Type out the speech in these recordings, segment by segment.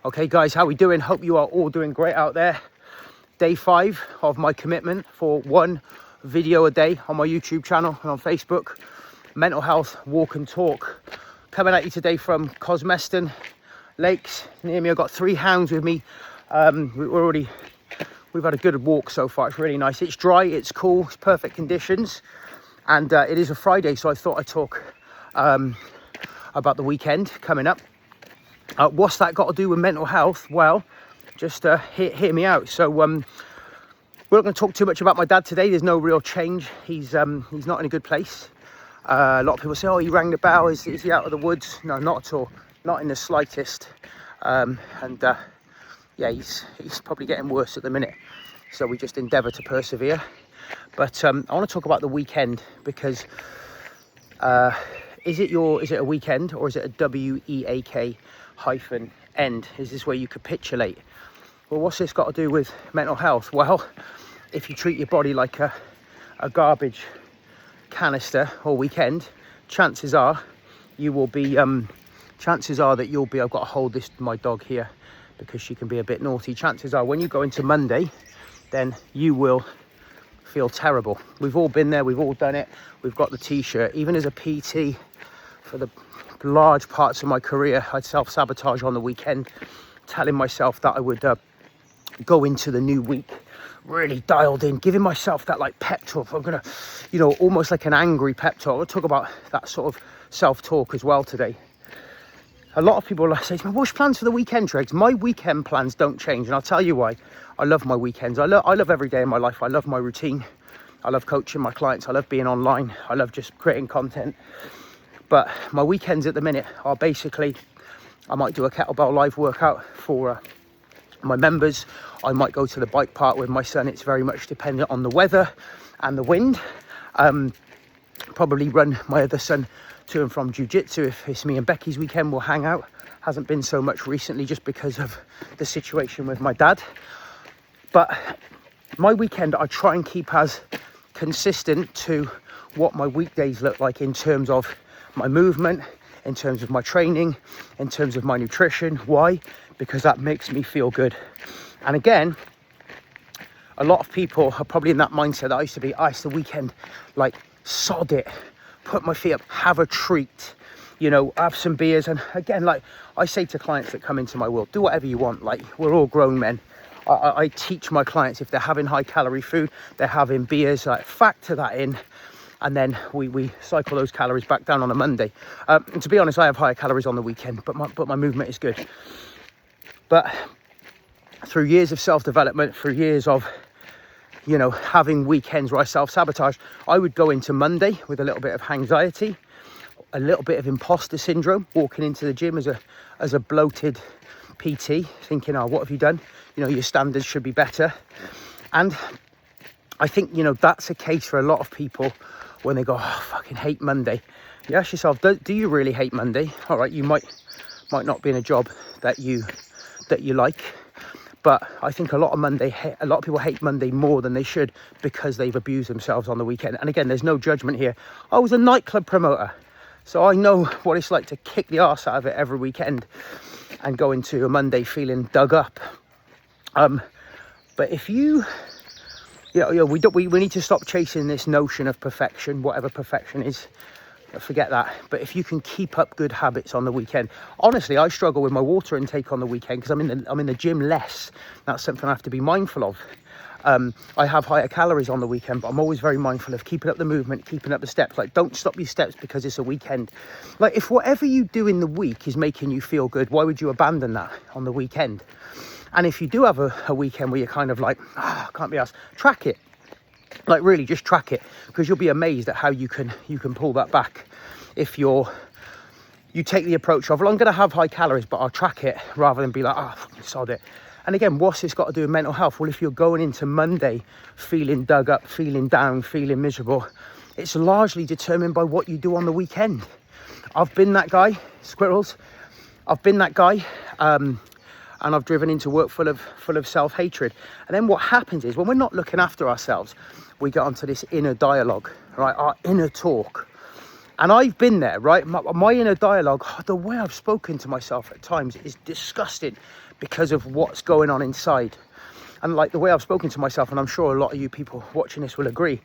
Okay guys, how we doing? Hope you are all doing great out there. Day 5 of my commitment for 1 video a day on my YouTube channel and on Facebook. Mental health walk and talk. Coming at you today from Cosmeston Lakes. Near me, I've got 3 hounds with me. We've had a good walk so far. It's really nice. It's dry, it's cool, it's perfect conditions. And it is a Friday, so I thought I'd talk about the weekend coming up. What's that got to do with mental health? Well, just hear me out. So we're not going to talk too much about my dad today. There's no real change. He's not in a good place. A lot of people say, oh, he rang the bell. Is he out of the woods? No, not at all. Not in the slightest. Yeah, he's probably getting worse at the minute. So we just endeavour to persevere. But I want to talk about the weekend because is it a weekend or is it a WEAK hyphen end? Is this where you capitulate? Well, what's this got to do with mental health? Well, if you treat your body like a garbage canister all weekend, chances are you will be I've got to hold my dog here because she can be a bit naughty. Chances are when you go into Monday, then you will feel terrible. We've all been there, we've all done it. We've got the t-shirt. Even as a PT for the large parts of my career, I'd self-sabotage on the weekend, telling myself that I would go into the new week really dialed in, giving myself that like pep talk. I'm gonna, almost like an angry pep talk. I'll talk about that sort of self-talk as well today. A lot of people say to me, what's plans for the weekend, Tregs? My weekend plans don't change, and I'll tell you why. I love my weekends. I love every day of my life. I love my routine. I love coaching my clients. I love being online. I love just creating content. But my weekends at the minute are basically, I might do a kettlebell live workout for my members. I might go to the bike park with my son. It's very much dependent on the weather and the wind. Probably run my other son to and from jiu-jitsu. If it's me and Becky's weekend, we'll hang out. Hasn't been so much recently just because of the situation with my dad. But my weekend, I try and keep as consistent to what my weekdays look like in terms of my movement, in terms of my training, in terms of my nutrition. Why? Because that makes me feel good. And again, a lot of people are probably in that mindset that I used to be. It's the weekend, like, sod it, put my feet up, have a treat, have some beers. And again, like I say to clients that come into my world, do whatever you want. Like, we're all grown men. I teach my clients, if they're having high calorie food, they're having beers, like factor that in. And then we cycle those calories back down on a Monday. And to be honest, I have higher calories on the weekend, but my movement is good. But through years of self-development, through years of having weekends where I self-sabotage, I would go into Monday with a little bit of anxiety, a little bit of imposter syndrome, walking into the gym as a bloated PT, thinking, what have you done? Your standards should be better. And I think, that's a case for a lot of people when they go, I fucking hate Monday. You ask yourself, do you really hate Monday? All right, you might not be in a job that you like. But I think a lot of people hate Monday more than they should because they've abused themselves on the weekend. And again, there's no judgment here. I was a nightclub promoter, so I know what it's like to kick the arse out of it every weekend and go into a Monday feeling dug up. But if we need to stop chasing this notion of perfection, whatever perfection is. Forget that. But if you can keep up good habits on the weekend, honestly, I struggle with my water intake on the weekend because I'm in the gym less. That's something I have to be mindful of. I have higher calories on the weekend, but I'm always very mindful of keeping up the movement, keeping up the steps. Like, don't stop your steps because it's a weekend. Like, if whatever you do in the week is making you feel good, why would you abandon that on the weekend? And if you do have a weekend where you're kind of like, I can't be asked, track it. Like, really just track it, because you'll be amazed at how you can pull that back if you take the approach of, well, I'm going to have high calories, but I'll track it, rather than be like, fucking sod it. And again, what's this got to do with mental health? Well, if you're going into Monday feeling dug up, feeling down, feeling miserable, it's largely determined by what you do on the weekend. I've been that guy, squirrels. I've been that guy. And I've driven into work full of self-hatred. And then what happens is, when we're not looking after ourselves, we get onto this inner dialogue, right? Our inner talk. And I've been there, right? My inner dialogue, the way I've spoken to myself at times is disgusting because of what's going on inside. And like the way I've spoken to myself, and I'm sure a lot of you people watching this will agree,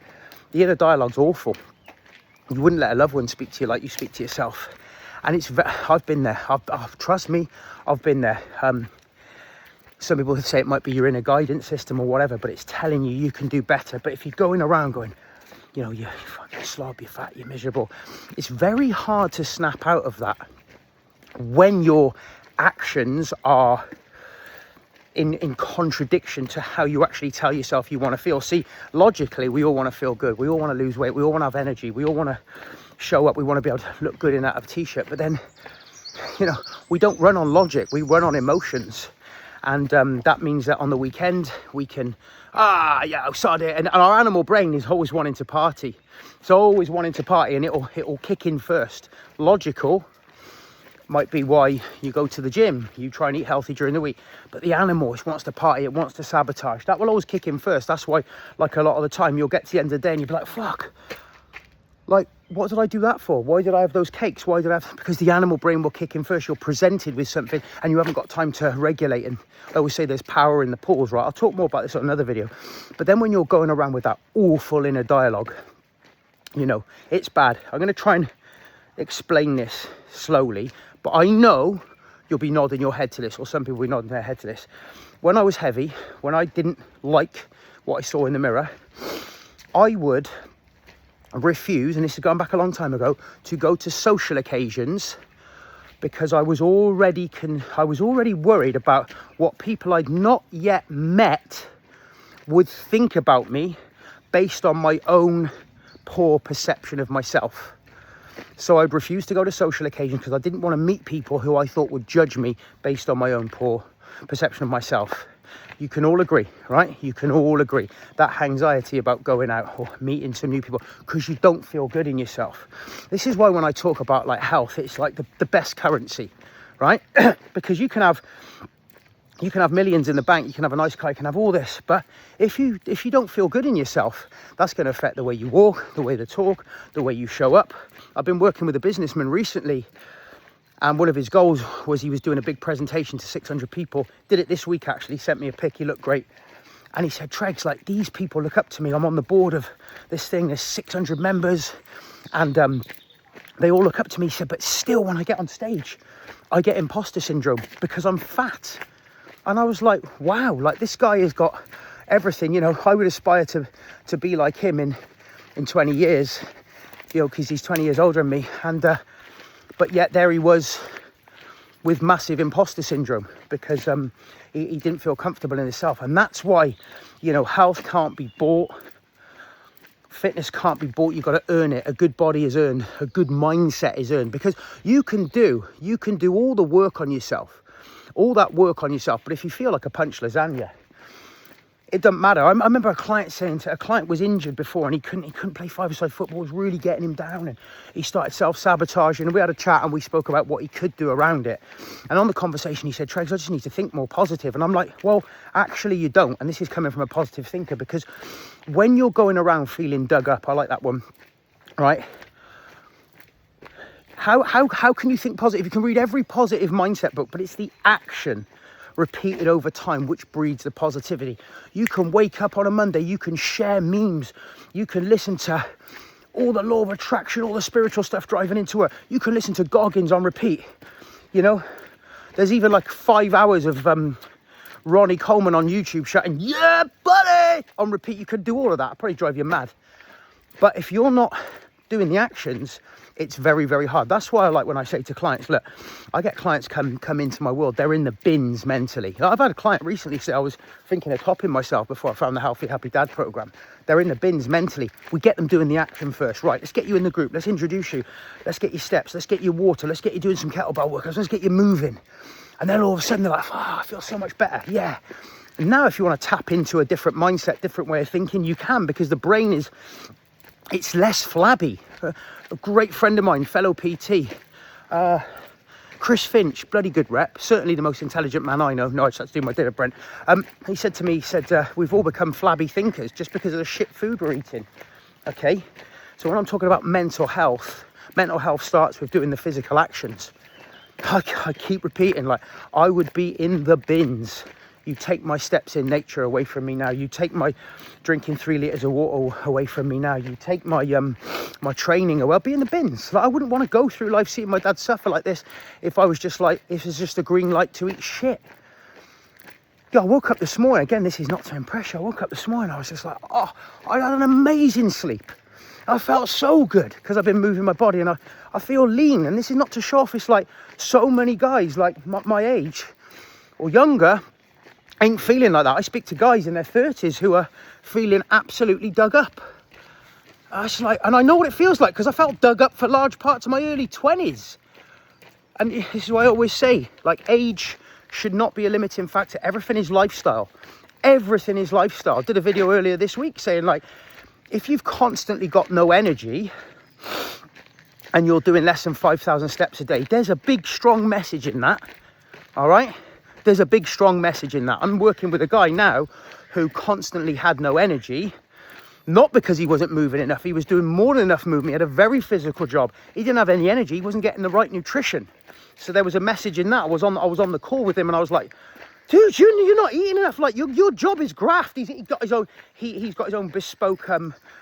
the inner dialogue's awful. You wouldn't let a loved one speak to you like you speak to yourself. And I've been there. Trust me, I've been there. Some people would say it might be your inner guidance system or whatever, but it's telling you can do better. But if you're going around going, you know, you're fucking slob, you're fat, you're miserable, it's very hard to snap out of that when your actions are in contradiction to how you actually tell yourself you want to feel. See, logically, we all want to feel good. We all want to lose weight. We all want to have energy. We all want to show up. We want to be able to look good in that t-shirt. But then, you know, we don't run on logic. We run on emotions. And that means that on the weekend, we can, sod it. And our animal brain is always wanting to party. It's always wanting to party, and it'll kick in first. Logical might be why you go to the gym, you try and eat healthy during the week. But the animal, it wants to party, it wants to sabotage. That will always kick in first. That's why, like, a lot of the time, you'll get to the end of the day and you'll be like, fuck. Like, what did I do that for? Why did I have those cakes? Why did I have... Because the animal brain will kick in first. You're presented with something and you haven't got time to regulate. And I always say there's power in the pause, right? I'll talk more about this on another video. But then when you're going around with that awful inner dialogue, you know, it's bad. I'm going to try and explain this slowly. But I know you'll be nodding your head to this, or some people will be nodding their head to this. When I was heavy, when I didn't like what I saw in the mirror, I would refuse, and this is going back a long time ago, to go to social occasions because I was already worried about what people I'd not yet met would think about me based on my own poor perception of myself. So I'd refuse to go to social occasions because I didn't want to meet people who I thought would judge me based on my own poor perception of myself. You can all agree, right? You can all agree that anxiety about going out or meeting some new people because you don't feel good in yourself. This is why when I talk about like health, it's like the best currency, right? Because you can have millions in the bank, you can have a nice car, you can have all this, but if you don't feel good in yourself, that's going to affect the way you walk, the way you talk, the way you show up. I've been working with a businessman recently, and one of his goals was he was doing a big presentation to 600 people. Did it this week, actually. Sent me a pic. He looked great. And he said, Tregs, like, these people look up to me. I'm on the board of this thing. There's 600 members. And they all look up to me. He said, but still, when I get on stage, I get imposter syndrome because I'm fat. And I was like, wow, like, this guy has got everything. You know, I would aspire to be like him in 20 years, you know, because he's 20 years older than me. And but yet there he was with massive imposter syndrome because he didn't feel comfortable in himself. And that's why, you know, health can't be bought. Fitness can't be bought. You've got to earn it. A good body is earned. A good mindset is earned, because you can do all the work on yourself, all that work on yourself. But if you feel like a punch lasagna, it doesn't matter. I remember a client saying a client was injured before and he couldn't play five-a-side football. It was really getting him down, and he started self-sabotaging, and we had a chat and we spoke about what he could do around it. And on the conversation he said, Tregs, I just need to think more positive. And I'm like, well, actually you don't. And this is coming from a positive thinker, because when you're going around feeling dug up, I like that one, right? How can you think positive? You can read every positive mindset book, but it's the action repeated over time which breeds the positivity. You can wake up on a Monday, you can share memes, you can listen to all the law of attraction, all the spiritual stuff driving into work, you can listen to Goggins on repeat. You know, there's even like 5 hours of Ronnie Coleman on YouTube shouting, yeah buddy, on repeat. You could do all of that. It'd probably drive you mad. But if you're not doing the actions, it's very, very hard. That's why I like when I say to clients, look, I get clients come into my world, they're in the bins mentally. I've had a client recently say I was thinking of topping myself before I found the Healthy Happy Dad program. They're in the bins mentally. We get them doing the action first. Right, let's get you in the group. Let's introduce you. Let's get your steps. Let's get you water. Let's get you doing some kettlebell workouts. Let's get you moving. And then all of a sudden they're like, I feel so much better. Yeah. And now if you want to tap into a different mindset, different way of thinking, you can, because the brain it's less flabby. A great friend of mine, fellow PT, Chris Finch, bloody good rep, certainly the most intelligent man I know. No, I just had to do my dinner, Brent. He said to me, we've all become flabby thinkers just because of the shit food we're eating. Okay, so when I'm talking about mental health mental health starts with doing the physical actions. I keep repeating, like, I would be in the bins. You take my steps in nature away from me now. You take my drinking 3 litres of water away from me now. You take my my training away. I'll be in the bins. Like, I wouldn't want to go through life seeing my dad suffer like this if I was just like, if it's just a green light to eat shit. Yeah, I woke up this morning, again, this is not to impress you. I woke up this morning, I was just like, oh, I had an amazing sleep. I felt so good because I've been moving my body, and I feel lean. And this is not to show off. It's like so many guys like my age or younger ain't feeling like that. I speak to guys in their 30s who are feeling absolutely dug up. It's like, and I know what it feels like because I felt dug up for large parts of my early 20s. And this is why I always say, like, age should not be a limiting factor. Everything is lifestyle. Everything is lifestyle. I did a video earlier this week saying, like, if you've constantly got no energy and you're doing less than 5,000 steps a day, there's a big, strong message in that. All right? There's a big, strong message in that. I'm working with a guy now who constantly had no energy, not because he wasn't moving enough. He was doing more than enough movement. He had a very physical job. He didn't have any energy. He wasn't getting the right nutrition. So there was a message in that. I was on the call with him, and I was like, dude, you're not eating enough. Like, your job is graft. He's got his own. He's got his own bespoke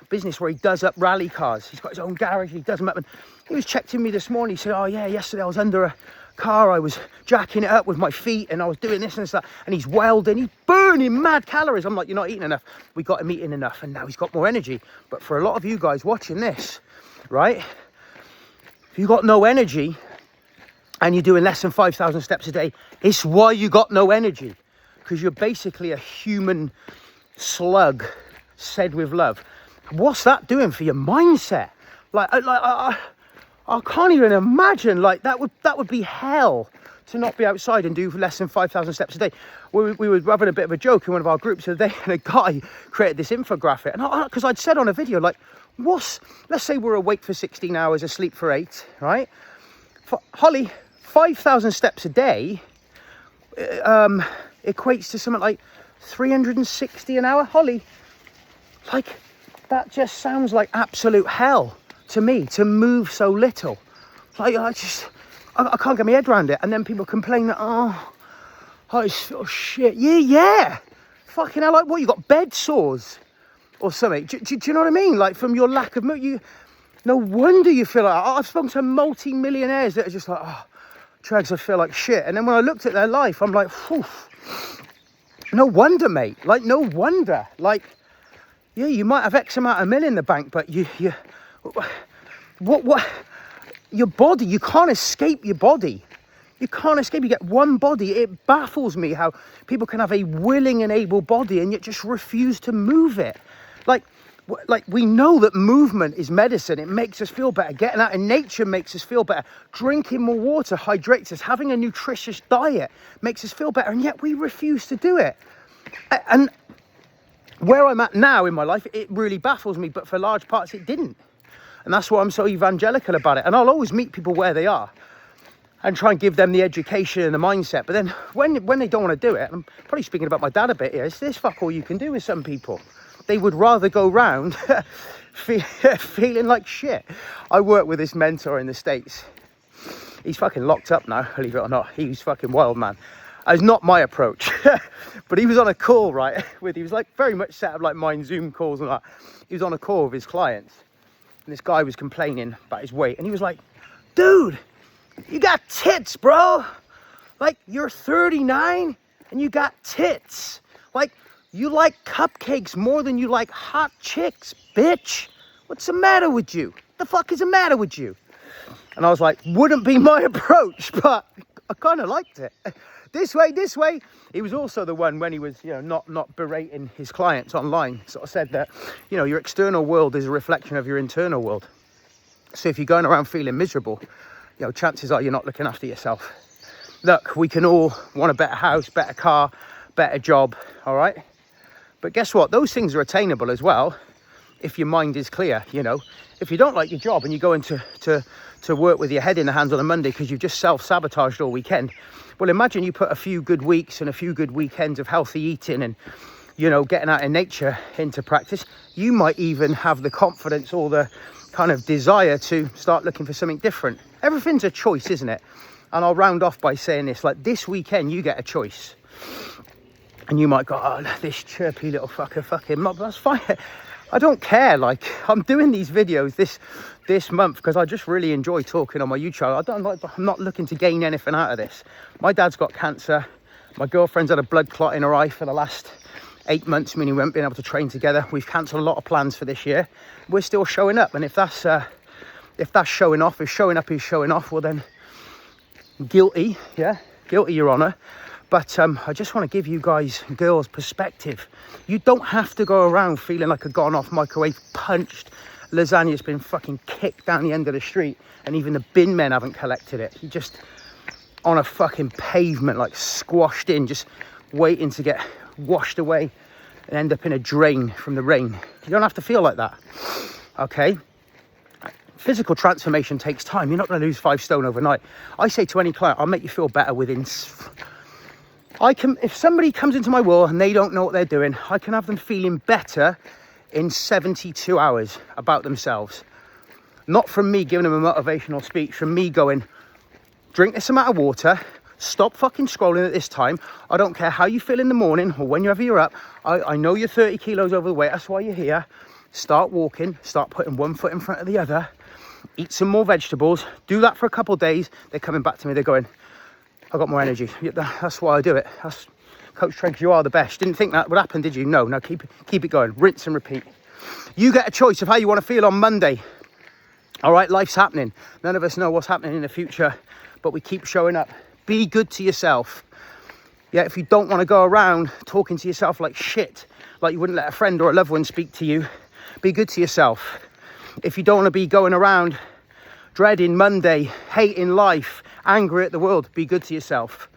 business where he does up rally cars. He's got his own garage. He does them up. And he was checking me this morning. He said, "Oh yeah, yesterday I was under a car. I was jacking it up with my feet, and I was doing this and that." And he's welding. He's burning mad calories. I'm like, you're not eating enough. We got him eating enough, and now he's got more energy. But for a lot of you guys watching this, right? If you got no energy and you're doing less than 5,000 steps a day, it's why you got no energy. Because you're basically a human slug said with love. What's that doing for your mindset? I can't even imagine. Like, that would be hell to not be outside and do less than 5,000 steps a day. We were having a bit of a joke in one of our groups the other day, and a guy created this infographic. And because I'd said on a video, like, let's say we're awake for 16 hours, asleep for 8, right? Holly, 5,000 steps a day equates to something like 360 an hour. Holly, like, that just sounds like absolute hell to me, to move so little. Like, I can't get my head around it. And then people complain that, oh shit. Yeah. Fucking hell, like, what, you got bed sores or something? Do you know what I mean? Like, from your lack of movement, no wonder you feel like, I've spoken to multi-millionaires that are just like, Tregs, I feel like shit. And then when I looked at their life, I'm like, phew, no wonder, mate. Like, no wonder. Like, yeah, you might have X amount of million in the bank, but what, your body, you can't escape your body. You can't escape. You get one body. It baffles me how people can have a willing and able body and yet just refuse to move it. Like, we know that movement is medicine. It makes us feel better. Getting out in nature makes us feel better. Drinking more water hydrates us. Having a nutritious diet makes us feel better. And yet we refuse to do it. And where I'm at now in my life, it really baffles me. But for large parts, it didn't. And that's why I'm so evangelical about it. And I'll always meet people where they are and try and give them the education and the mindset. But then when they don't want to do it, and I'm probably speaking about my dad a bit here, it's this fuck all you can do with some people. They would rather go round feeling like shit. I work with this mentor in the States. He's fucking locked up now, believe it or not. He's fucking wild, man. It's not my approach. But he was on a call, right? He was like very much set up like mine, Zoom calls and that. He was on a call with his clients. And this guy was complaining about his weight. And he was like, dude, you got tits, bro. Like, you're 39 and you got tits. Like, you like cupcakes more than you like hot chicks, bitch. What's the matter with you? The fuck is the matter with you? And I was like, wouldn't be my approach, but I kind of liked it. This way. He was also the one when he was, not berating his clients online, sort of said that, your external world is a reflection of your internal world. So if you're going around feeling miserable, chances are you're not looking after yourself. Look, we can all want a better house, better car, better job, all right? But guess what? Those things are attainable as well if your mind is clear, If you don't like your job and you go into to work with your head in the hands on a Monday because you've just self-sabotaged all weekend, well, imagine you put a few good weeks and a few good weekends of healthy eating and, getting out in nature into practice. You might even have the confidence or the kind of desire to start looking for something different. Everything's a choice, isn't it? And I'll round off by saying this, like this weekend you get a choice. And you might go, oh, this chirpy little fucker, fucking mob, that's fine. I don't care. Like, I'm doing these videos this month because I just really enjoy talking on my YouTube. I'm not looking to gain anything out of this. My dad's got cancer. My girlfriend's had a blood clot in her eye for the last 8 months, meaning we haven't been able to train together. We've cancelled a lot of plans for this year. We're still showing up. And if that's showing off, if showing up is showing off, well then, guilty, yeah? Guilty, Your Honour. But I just want to give you guys, girls, perspective. You don't have to go around feeling like a gone off microwave punched lasagna's been fucking kicked down the end of the street and even the bin men haven't collected it. You're just on a fucking pavement, like squashed in, just waiting to get washed away and end up in a drain from the rain. You don't have to feel like that, okay? Physical transformation takes time. You're not going to lose 5 stone overnight. I say to any client, I'll make you feel better within... if somebody comes into my world and they don't know what they're doing, I can have them feeling better in 72 hours about themselves. Not from me giving them a motivational speech, from me going, drink this amount of water, stop fucking scrolling at this time. I don't care how you feel in the morning or whenever you're up. I know you're 30 kilos over the weight, that's why you're here. Start walking, start putting one foot in front of the other, eat some more vegetables, do that for a couple of days. They're coming back to me, they're going, I got more energy. That's why I do it. That's Coach Treg, you are the best. Didn't think that would happen, did you? No, keep it going. Rinse and repeat. You get a choice of how you want to feel on Monday. All right, life's happening. None of us know what's happening in the future, but we keep showing up. Be good to yourself. Yeah, if you don't want to go around talking to yourself like shit, like you wouldn't let a friend or a loved one speak to you, be good to yourself. If you don't want to be going around dreading Monday, hating life, angry at the world, be good to yourself.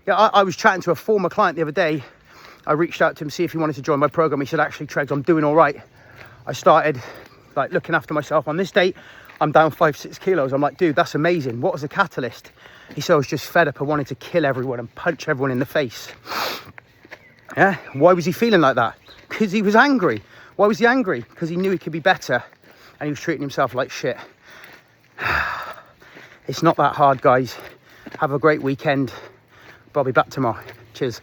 Yeah, I was chatting to a former client the other day. I reached out to him to see if he wanted to join my program. He said, actually, Tregs, I'm doing all right. I started like looking after myself. On this date, I'm down 5-6 kilos. I'm like, dude, that's amazing. What was the catalyst? He said, I was just fed up. I wanted to kill everyone and punch everyone in the face. Yeah, why was he feeling like that? Because he was angry. Why was he angry? Because he knew he could be better and he was treating himself like shit. It's not that hard, guys. Have a great weekend. But I'll be back tomorrow. Cheers.